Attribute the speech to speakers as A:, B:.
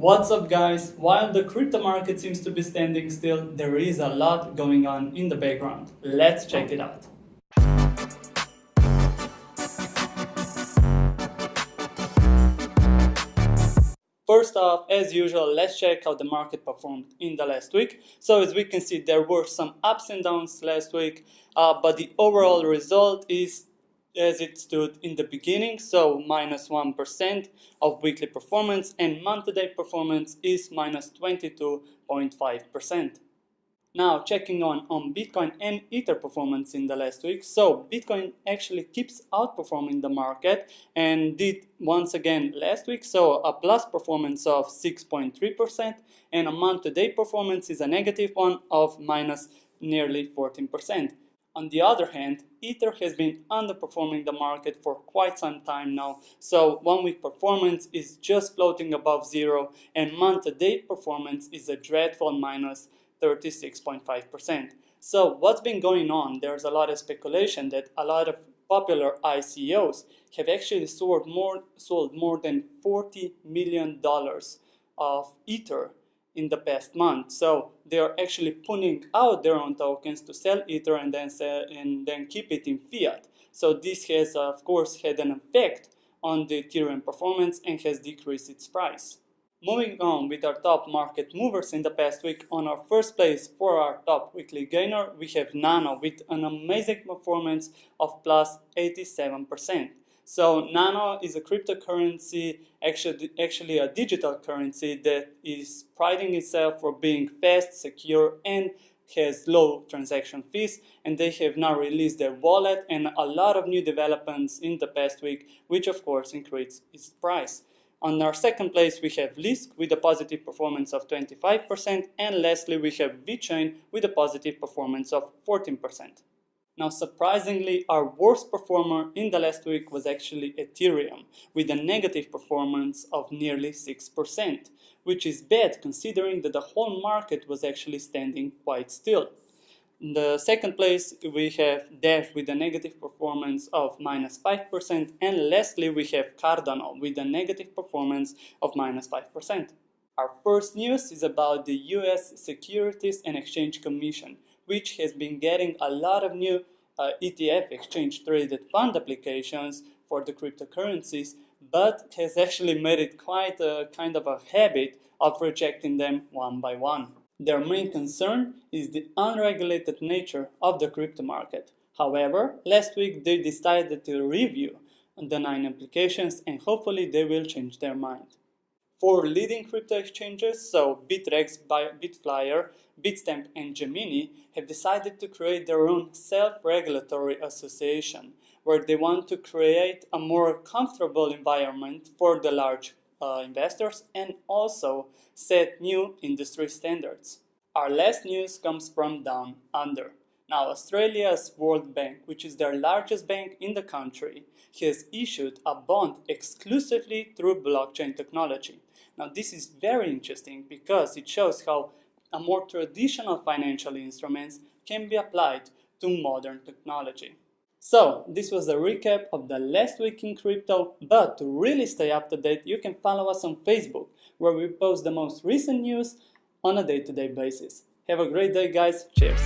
A: What's up guys? While the crypto market seems to be standing still, there is a lot going on in the background. Let's check it out. First off, as usual, let's check how the market performed in the last week. So as we can see, there were some ups and downs last week, but the overall result is as it stood in the beginning, so minus 1% of weekly performance, and month-to-date performance is minus 22.5%. Now checking on Bitcoin and Ether performance in the last week. So Bitcoin actually keeps outperforming the market and did once again last week. So a plus performance of 6.3% and a month-to-date performance is a negative one of minus nearly 14%. On the other hand, Ether has been underperforming the market for quite some time now. So 1 week performance is just floating above zero and month-to-date performance is a dreadful minus 36.5%. So what's been going on? There's a lot of speculation that a lot of popular ICOs have actually sold more than $40 million of Ether in the past month. So they are actually putting out their own tokens to sell Ether and then keep it in fiat. So this has of course had an effect on the Ethereum performance and has decreased its price. Moving on with our top market movers in the past week, on our first place for our top weekly gainer, we have Nano with an amazing performance of plus 87%. So Nano is a cryptocurrency, actually a digital currency that is priding itself for being fast, secure, and has low transaction fees. And they have now released their wallet and a lot of new developments in the past week, which of course increased its price. On our second place, we have Lisk with a positive performance of 25%, and lastly, we have VeChain with a positive performance of 14%. Now, surprisingly, our worst performer in the last week was actually Ethereum, with a negative performance of nearly 6%, which is bad considering that the whole market was actually standing quite still. In the second place, we have Dash with a negative performance of minus 5%, and lastly, we have Cardano with a negative performance of minus 5%. Our first news is about the US Securities and Exchange Commission, which has been getting a lot of new ETF exchange traded fund applications for the cryptocurrencies, but has actually made it quite a kind of a habit of rejecting them one by one. Their main concern is the unregulated nature of the crypto market. However, last week they decided to review the 9 applications and hopefully they will change their mind. 4 leading crypto exchanges, so Bittrex, Bitflyer, Bitstamp, and Gemini, have decided to create their own self-regulatory association, where they want to create a more comfortable environment for the large investors and also set new industry standards. Our last news comes from Down Under. Now, Australia's World Bank, which is their largest bank in the country, has issued a bond exclusively through blockchain technology. Now, this is very interesting because it shows how a more traditional financial instruments can be applied to modern technology. So, this was a recap of the last week in crypto, but to really stay up to date, you can follow us on Facebook, where we post the most recent news on a day-to-day basis. Have a great day, guys. Cheers!